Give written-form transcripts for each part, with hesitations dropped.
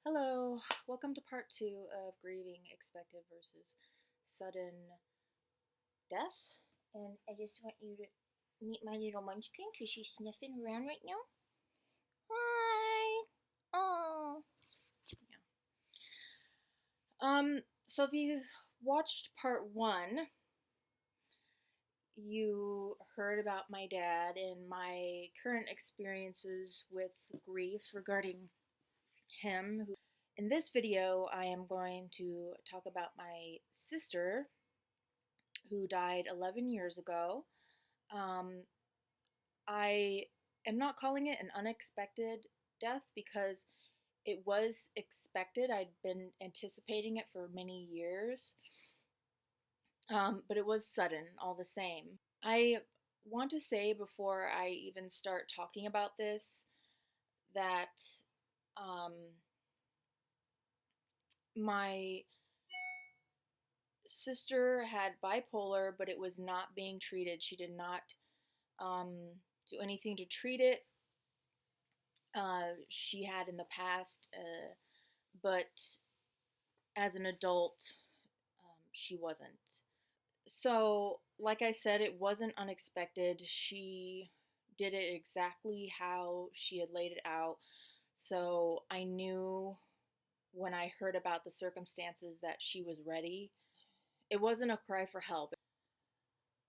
Hello, welcome to part two of Grieving Expected versus Sudden Death. And I just want you to meet my little munchkin because she's sniffing around right now. Hi! Oh! Yeah. So if you watched part one, you heard about my dad and my current experiences with grief regarding him. In this video, I am going to talk about my sister who died 11 years ago. Um, I am not calling it an unexpected death because it was expected. I'd been anticipating it for many years, but it was sudden all the same. I want to say before I even start talking about this that um, my sister had bipolar, but it was not being treated. She did not um, do anything to treat it. She had in the past, but as an adult, she wasn't. So, like I said, it wasn't unexpected. She did it exactly how she had laid it out. So, I knew when I heard about the circumstances that she was ready. It wasn't a cry for help.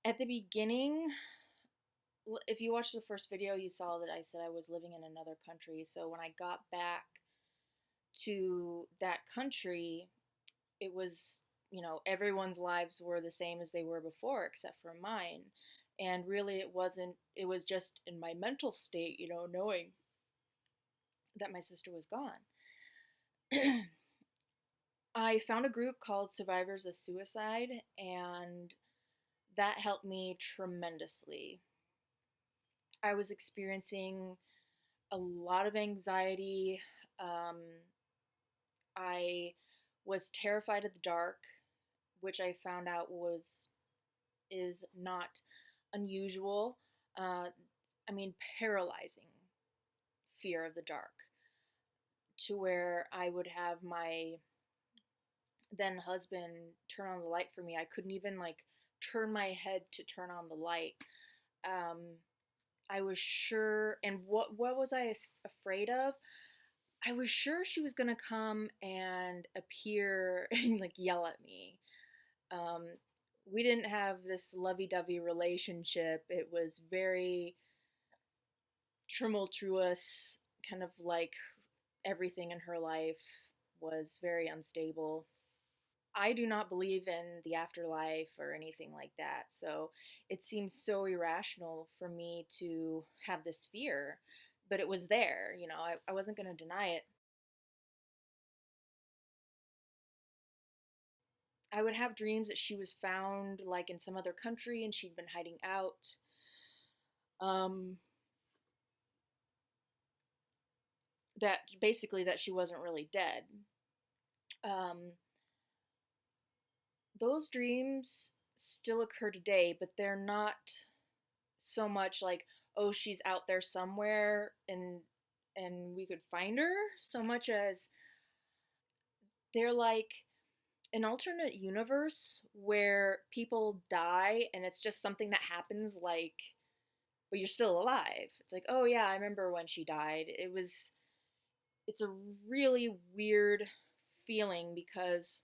At the beginning, if you watched the first video, you saw that I said I was living in another country. So, when I got back to that country, it was, everyone's lives were the same as they were before, except for mine. And really, it wasn't, it was just in my mental state, knowing that my sister was gone. I found a group called Survivors of Suicide, and that helped me tremendously. I was experiencing a lot of anxiety. Um, I was terrified of the dark, which I found out is not unusual. Uh, I mean, paralyzing fear of the dark, to where I would have my then husband turn on the light for me. I couldn't even like turn my head to turn on the light. Um, I was sure, and what was I afraid of? I was sure she was gonna come and appear and like yell at me. Um, we didn't have this lovey-dovey relationship. It was very tumultuous, kind of like everything in her life was very unstable. I do not believe in the afterlife or anything like that, so it seems so irrational for me to have this fear, but it was there, I wasn't going to deny it. I would have dreams that she was found like in some other country and she'd been hiding out. Um, that basically that she wasn't really dead. Um, those dreams still occur today, but they're not so much like, oh, she's out there somewhere and we could find her, so much as they're like an alternate universe where people die and it's just something that happens, like, but you're still alive. It's like, oh yeah, I remember when she died. It's a really weird feeling because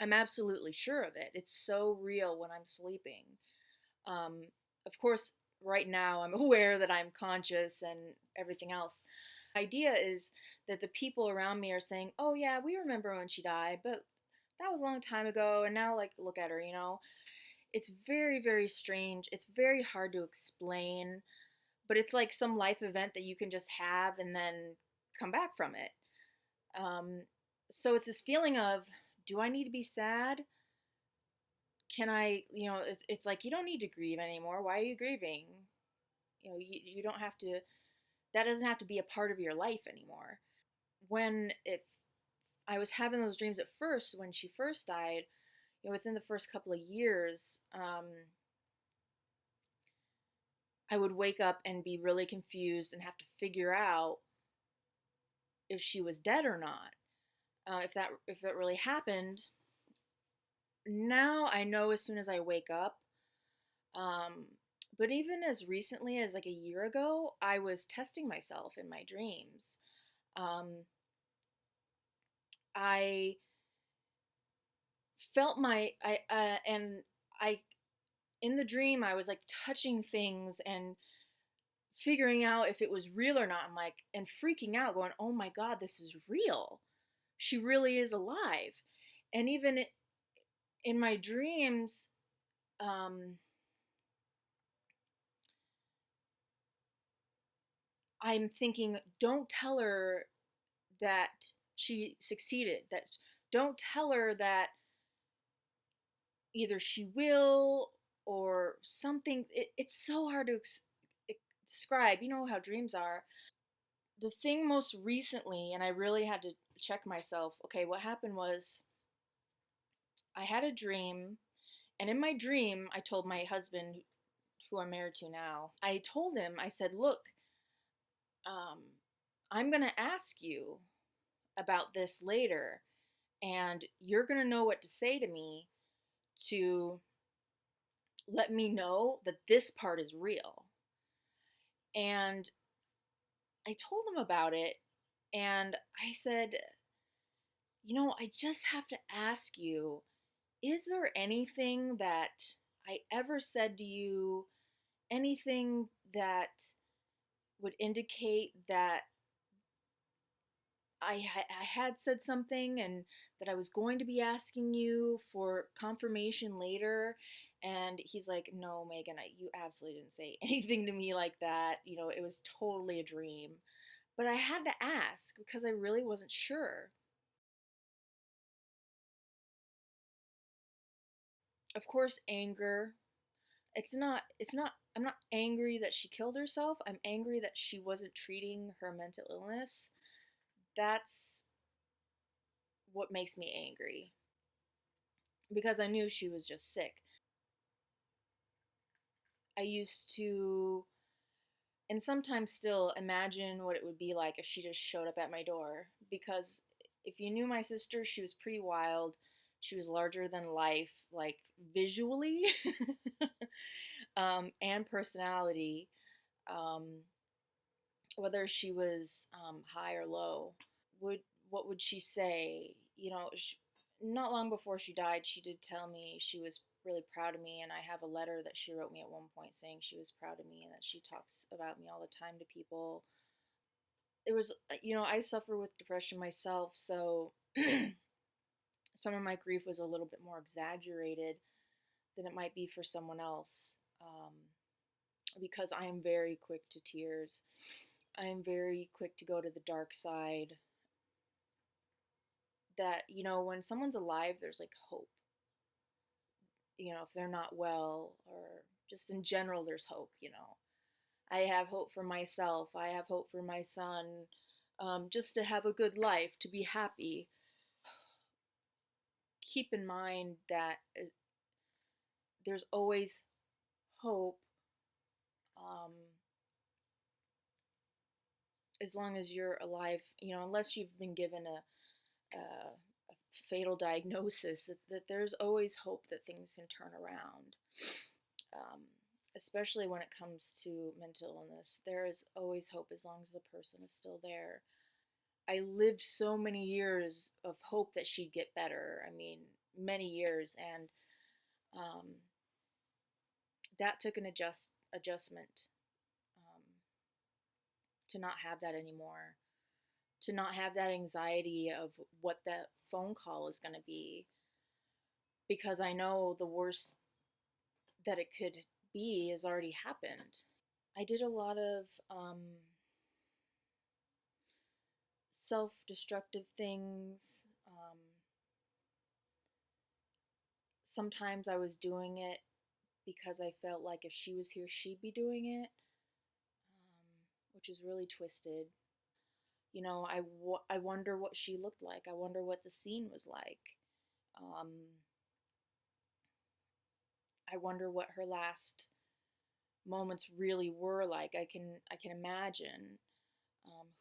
I'm absolutely sure of it. It's so real when I'm sleeping. Um, of course, right now I'm aware that I'm conscious and everything else. The idea is that the people around me are saying, oh, yeah, we remember when she died, but that was a long time ago, and now, like, look at her. It's very, very strange. It's very hard to explain, but it's like some life event that you can just have and then come back from it. Um, so it's this feeling of, do I need to be sad? Can I, it's like, you don't need to grieve anymore. Why are you grieving? You don't have to, that doesn't have to be a part of your life anymore. When I was having those dreams at first, when she first died, within the first couple of years, I would wake up and be really confused and have to figure out if she was dead or not. If it really happened. Now I know as soon as I wake up. Um, but even as recently as like a year ago, I was testing myself in my dreams. Um, I felt my I and I in the dream I was like touching things and figuring out if it was real or not. I'm like and freaking out, going, "Oh my God, this is real. She really is alive." And even in my dreams, um, I'm thinking, "Don't tell her that she succeeded. That don't tell her that either she will or something." It's so hard to describe. You know how dreams are. The thing most recently, and I really had to check myself. Okay, what happened was I had a dream, and in my dream, I told my husband, who I'm married to now, I told him, I said, "Look, um, I'm gonna ask you about this later, and you're gonna know what to say to me to let me know that this part is real." And I told him about it, and I said, I just have to ask you, is there anything that I ever said to you, anything that would indicate that I had said something and that I was going to be asking you for confirmation later? And he's like, "No, Megan, you absolutely didn't say anything to me like that. It was totally a dream." But I had to ask because I really wasn't sure. Of course, anger. I'm not angry that she killed herself. I'm angry that she wasn't treating her mental illness. That's what makes me angry because I knew she was just sick. I used to, and sometimes still, imagine what it would be like if she just showed up at my door. Because if you knew my sister, she was pretty wild. She was larger than life, like visually and personality, um, whether she was high or low. Would What would she say? Not long before she died, she did tell me she was really proud of me, and I have a letter that she wrote me at one point saying she was proud of me and that she talks about me all the time to people. It was, I suffer with depression myself, so some of my grief was a little bit more exaggerated than it might be for someone else, because I am very quick to tears. I am very quick to go to the dark side. That, when someone's alive, there's like hope. If they're not well, or just in general, there's hope. I have hope for myself. I have hope for my son, just to have a good life, to be happy. Keep in mind that there's always hope, um, as long as you're alive, unless you've been given a fatal diagnosis, that there's always hope that things can turn around. Um, Especially when it comes to mental illness, there is always hope as long as the person is still there. I lived so many years of hope that she'd get better. I mean, many years, and um, that took an adjustment, um, to not have that anymore, to not have that anxiety of what that phone call is going to be, because I know the worst that it could be has already happened. I did a lot of self-destructive things. Sometimes I was doing it because I felt like if she was here, she'd be doing it, which is really twisted. I wonder what she looked like. I wonder what the scene was like. Um, I wonder what her last moments really were like. I can imagine.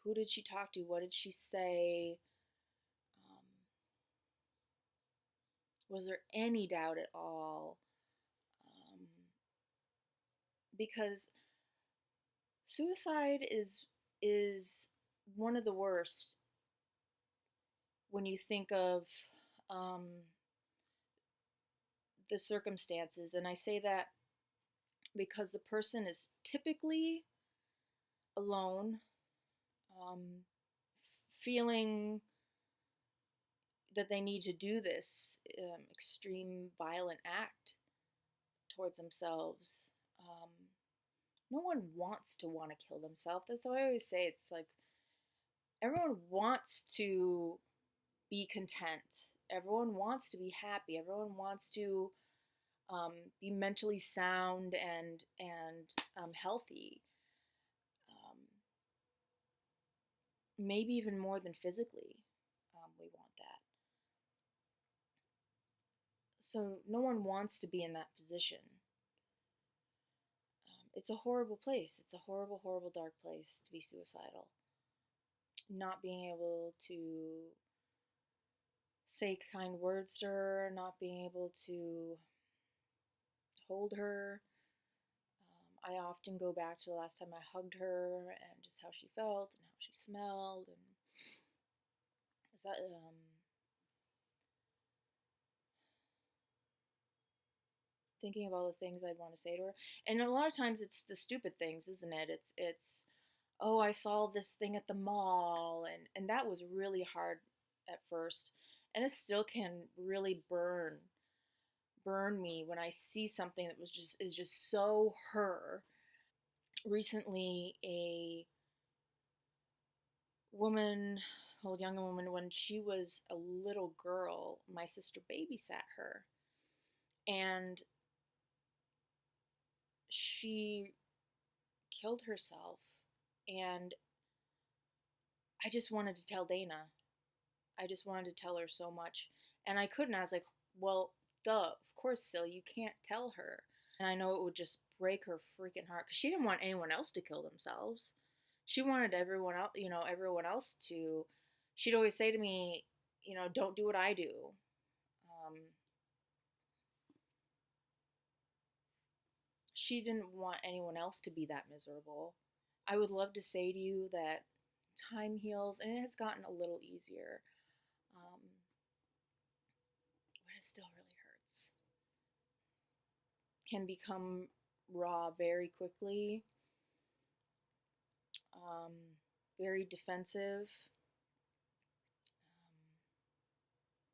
Who did she talk to? What did she say? Um, was there any doubt at all? Um, because suicide is one of the worst when you think of um, the circumstances, and I say that because the person is typically alone, um, feeling that they need to do this extreme violent act towards themselves. Um, no one wants to want to kill themselves. That's why I always say it's like everyone wants to be content. Everyone wants to be happy. Everyone wants to be mentally sound and healthy. Um, Maybe even more than physically. We want that. So no one wants to be in that position. It's a horrible place. It's a horrible, horrible, dark place to be suicidal. Not being able to say kind words to her, not being able to hold her. I often go back to the last time I hugged her and just how she felt and how she smelled and is that thinking of all the things I'd want to say to her. And a lot of times it's the stupid things, isn't it? It's oh, I saw this thing at the mall and that was really hard at first. And it still can really burn me when I see something that was just is just so her. Recently a woman, a young woman, when she was a little girl, my sister babysat her. And she killed herself. And I just wanted to tell Dana. I just wanted to tell her so much. And I couldn't. I was like, well, duh, of course, silly. You can't tell her. And I know it would just break her freaking heart because she didn't want anyone else to kill themselves. She wanted everyone else, everyone else to. She'd always say to me, don't do what I do. Um, she didn't want anyone else to be that miserable. I would love to say to you that time heals, and it has gotten a little easier, um, but it still really hurts. Can become raw very quickly, um, very defensive.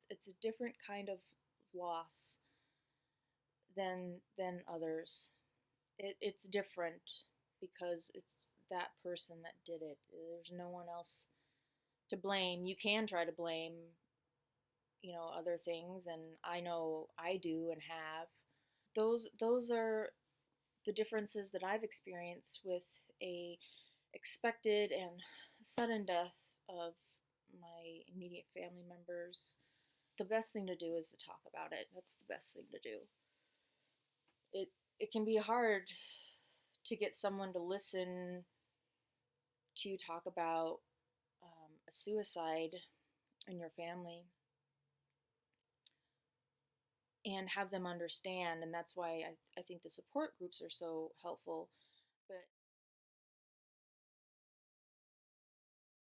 It's a different kind of loss than others. It's different because it's that person that did it. There's no one else to blame. You can try to blame, other things, and I know I do and have. Those are the differences that I've experienced with a expected and sudden death of my immediate family members. The best thing to do is to talk about it. That's the best thing to do. It can be hard to get someone to listen to you talk about a suicide in your family and have them understand. And that's why I think the support groups are so helpful. But